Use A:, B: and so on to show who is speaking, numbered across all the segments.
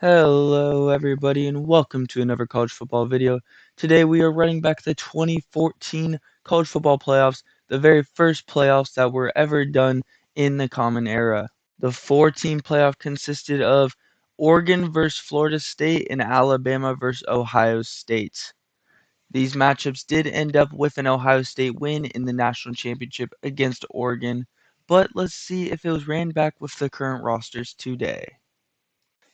A: Hello everybody and welcome to another college football video. Today we are running back the 2014 college football playoffs, the very first playoffs that were ever done in the Common Era. The four-team playoff consisted of Oregon versus Florida State and Alabama versus Ohio State. These matchups did end up with an Ohio State win in the national championship against Oregon, but let's see if it was ran back with the current rosters today.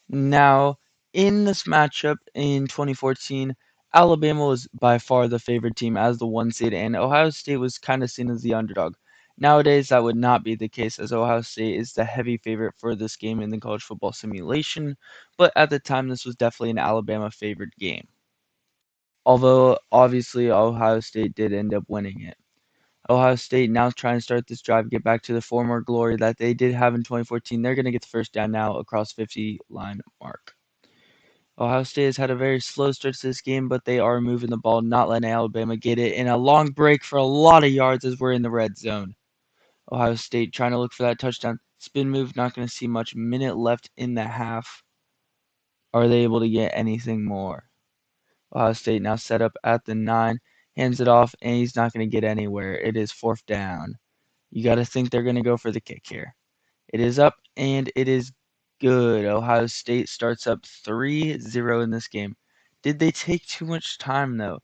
A: Now, in this matchup in 2014, Alabama was by far the favored team as the one seed, and Ohio State was kind of seen as the underdog. Nowadays, that would not be the case, as Ohio State is the heavy favorite for this game in the college football simulation, but at the time, this was definitely an Alabama favored game. Although, obviously, Ohio State did end up winning it. Ohio State now trying to start this drive, get back to the former glory that they did have in 2014. They're going to get the first down now across 50 line mark. Ohio State has had a very slow start to this game, but they are moving the ball, not letting Alabama get it, and a long break for a lot of yards as we're in the red zone. Ohio State trying to look for that touchdown. Spin move, not going to see much. Minute left in the half. Are they able to get anything more? Ohio State now set up at the 9, hands it off, and he's not going to get anywhere. It is fourth down. You got to think they're going to go for the kick here. It is up, and it is good. Ohio State starts up 3-0 in this game. Did they take too much time, though?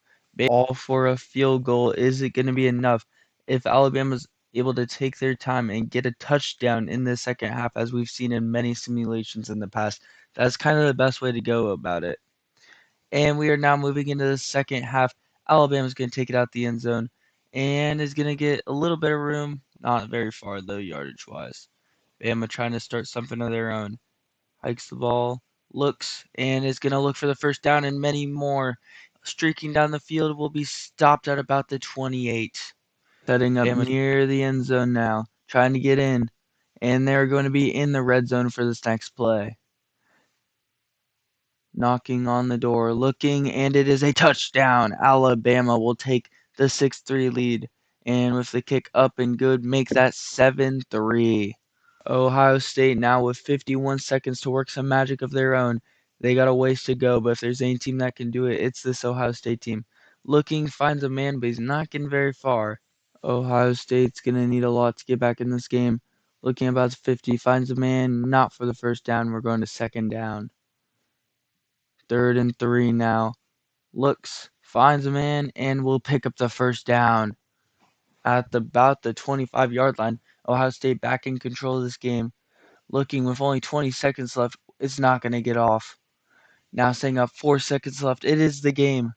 A: All for a field goal. Is it going to be enough? If Alabama's able to take their time and get a touchdown in the second half, as we've seen in many simulations in the past, that's kind of the best way to go about it. And we are now moving into the second half. Alabama's going to take it out the end zone and is going to get a little bit of room. Not very far, though, yardage-wise. Bama trying to start something of their own. Hikes the ball, looks, and is going to look for the first down and many more. Streaking down the field will be stopped at about the 28. Setting up near the end zone now, trying to get in. And they're going to be in the red zone for this next play. Knocking on the door, looking, and it is a touchdown. Alabama will take the 6-3 lead. And with the kick up and good, make that 7-3. Ohio State now with 51 seconds to work some magic of their own. They got a ways to go, but if there's any team that can do it, it's this Ohio State team. Looking, finds a man, but he's not getting very far. Ohio State's going to need a lot to get back in this game. Looking about 50, finds a man, not for the first down. We're going to second down. 3rd and 3 now. Looks, finds a man, and will pick up the first down. At about the 25-yard line, Ohio State back in control of this game. Looking with only 20 seconds left, it's not going to get off. Now staying up 4 seconds left. It is the game.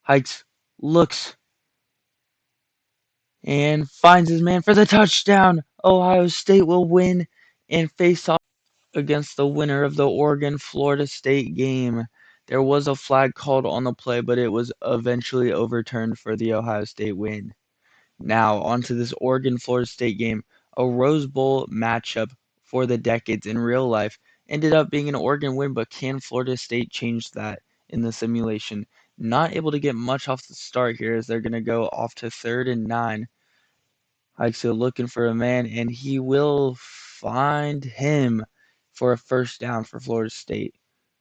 A: Hikes, looks, and finds his man for the touchdown. Ohio State will win and face off against the winner of the Oregon-Florida State game. There was a flag called on the play, but it was eventually overturned for the Ohio State win. Now, onto this Oregon-Florida State game, a Rose Bowl matchup for the decades in real life. Ended up being an Oregon win, but can Florida State change that in the simulation? Not able to get much off the start here as they're going to go off to 3rd and 9. Hike's looking for a man, and he will find him for a first down for Florida State.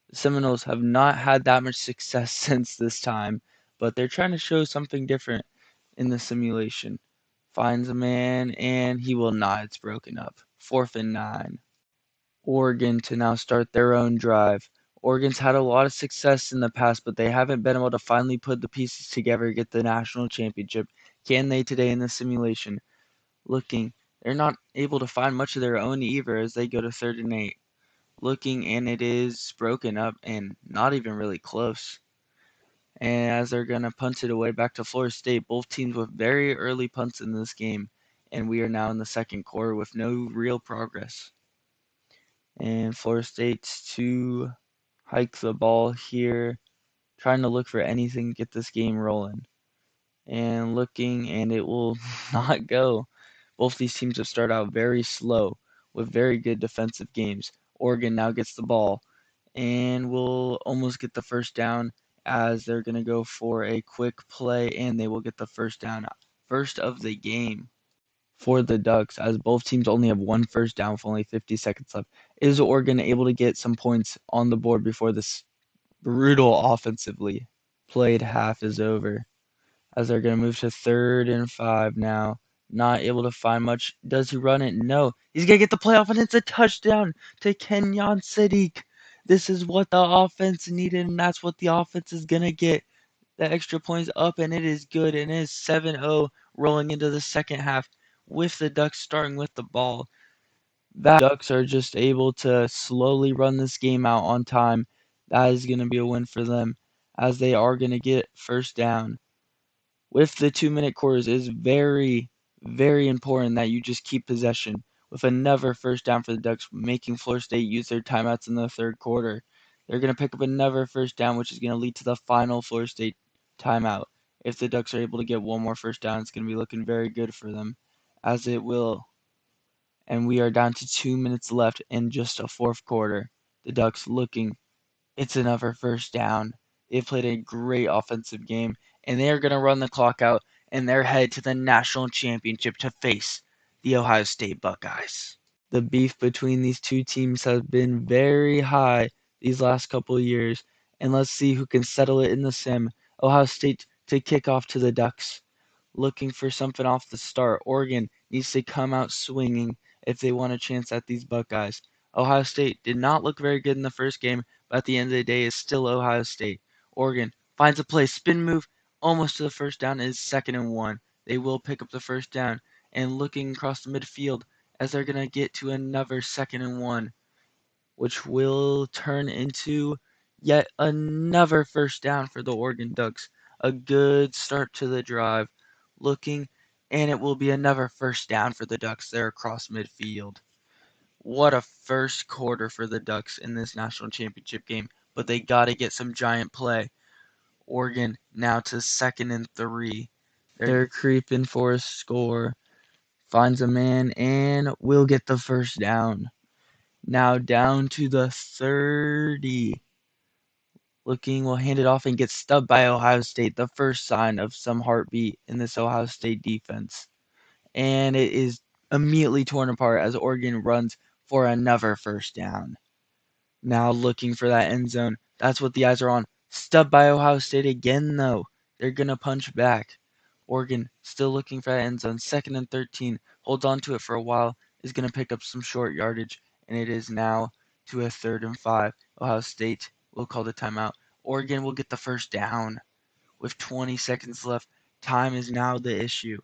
A: The Seminoles have not had that much success since this time, but they're trying to show something different in the simulation. Finds a man, and he will not. It's broken up. 4th and 9. Oregon to now start their own drive. Oregon's had a lot of success in the past, but they haven't been able to finally put the pieces together to get the national championship. Can they today in the simulation? Looking, they're not able to find much of their own either as they go to 3rd and 8. Looking, and it is broken up and not even really close. And as they're going to punt it away back to Florida State, both teams with very early punts in this game. And we are now in the second quarter with no real progress. And Florida State's to hike the ball here, trying to look for anything to get this game rolling. And looking, and it will not go. Both these teams have started out very slow with very good defensive games. Oregon now gets the ball and will almost get the first down as they're going to go for a quick play, and they will get the first down, first of the game. for the Ducks, as both teams only have one first down with only 50 seconds left. Is Oregon able to get some points on the board before this brutal offensively played half is over? As they're going to move to 3rd and 5 now. Not able to find much. Does he run it? No. He's going to get the playoff, and it's a touchdown to Kenyon Sadiq. This is what the offense needed, and that's what the offense is going to get. The extra points up, and it is good, and it is 7-0 rolling into the second half with the Ducks starting with the ball. The Ducks are just able to slowly run this game out on time. That is going to be a win for them, as they are going to get first down with the 2-minute quarters. It is very, very important that you just keep possession. With another first down for the Ducks, making Florida State use their timeouts in the third quarter. They're going to pick up another first down, which is going to lead to the final Florida State timeout. If the Ducks are able to get one more first down, it's going to be looking very good for them, as it will. And we are down to 2 minutes left in just a fourth quarter. The Ducks looking, it's another first down. They've played a great offensive game, and they are going to run the clock out, and they're headed to the national championship to face the Ohio State Buckeyes. The beef between these two teams has been very high these last couple of years, and let's see who can settle it in the sim. Ohio State to kick off to the Ducks, looking for something off the start. Oregon needs to come out swinging if they want a chance at these Buckeyes. Ohio State did not look very good in the first game, but at the end of the day, it's still Ohio State. Oregon finds a play, spin move, almost to the first down. Is 2nd and 1. They will pick up the first down, and looking across the midfield as they're going to get to another 2nd and 1, which will turn into yet another first down for the Oregon Ducks. A good start to the drive. Looking, and it will be another first down for the Ducks there across midfield. What a first quarter for the Ducks in this national championship game, but they got to get some giant play. Oregon now to 2nd and 3. They're creeping for a score. Finds a man and will get the first down. Now down to the 30. Looking, will hand it off and get stubbed by Ohio State. The first sign of some heartbeat in this Ohio State defense. And it is immediately torn apart as Oregon runs for another first down. Now looking for that end zone. That's what the eyes are on. Stubbed by Ohio State again, though. They're going to punch back. Oregon still looking for that end zone. 2nd and 13. Holds on to it for a while. Is going to pick up some short yardage. And it is now to a 3rd and 5. Ohio State will call the timeout. Oregon will get the first down. With 20 seconds left, time is now the issue.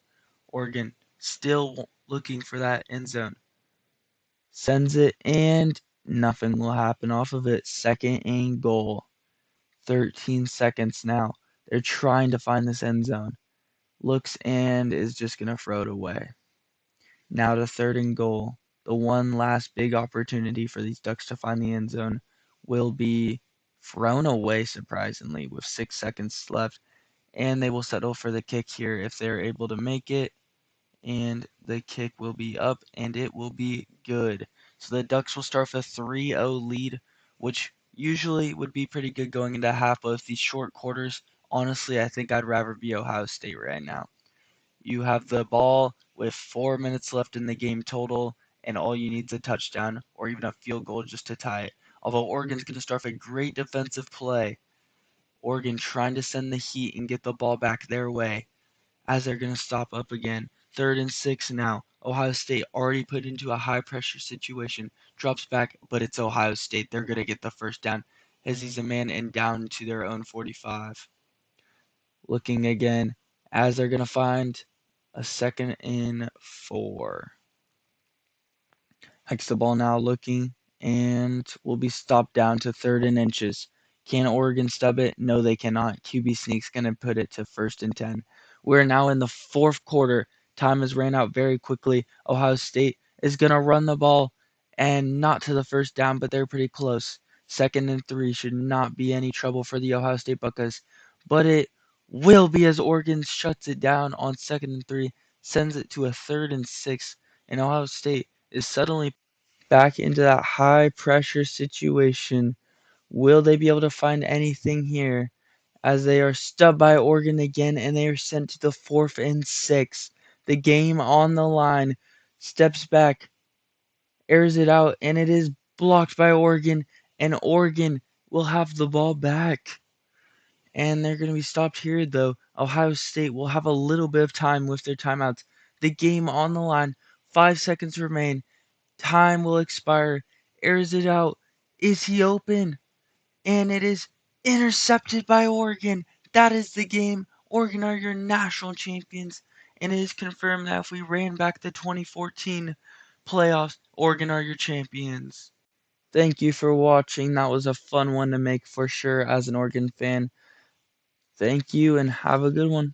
A: Oregon still looking for that end zone. Sends it, and nothing will happen off of it. 2nd and goal. 13 seconds now. They're trying to find this end zone. Looks and is just going to throw it away. Now to 3rd and goal. The one last big opportunity for these Ducks to find the end zone will be thrown away, surprisingly, with 6 seconds left. And they will settle for the kick here if they're able to make it. And the kick will be up, and it will be good. So the Ducks will start with a 3-0 lead, which usually would be pretty good going into half, but with these short quarters, honestly, I think I'd rather be Ohio State right now. You have the ball with 4 minutes left in the game total, and all you need is a touchdown or even a field goal just to tie it. Although Oregon's going to start with a great defensive play. Oregon trying to send the heat and get the ball back their way as they're going to stop up again. 3rd and 6 now. Ohio State already put into a high-pressure situation. Drops back, but it's Ohio State. They're going to get the first down as he's a man and down to their own 45. Looking again as they're going to find a 2nd and 4. Hikes the ball now looking and will be stopped down to 3rd and inches. Can Oregon stub it? No, they cannot. QB sneak's going to put it to 1st and 10. We're now in the 4th quarter. Time has ran out very quickly. Ohio State is going to run the ball and not to the first down, but they're pretty close. 2nd and 3 should not be any trouble for the Ohio State Buckeyes, but it will be as Oregon shuts it down on 2nd and 3, sends it to a 3rd and 6, and Ohio State is suddenly back into that high pressure situation. Will they be able to find anything here as they are stubbed by Oregon again and they are sent to the 4th and 6? The game on the line. Steps back, airs it out, and it is blocked by Oregon, and Oregon will have the ball back. And they're going to be stopped here, though. Ohio State will have a little bit of time with their timeouts. The game on the line. 5 seconds remain. Time will expire. Airs it out. Is he open? And it is intercepted by Oregon. That is the game. Oregon are your national champions. And it is confirmed that if we ran back the 2014 playoffs, Oregon are your champions. Thank you for watching. That was a fun one to make for sure as an Oregon fan. Thank you and have a good one.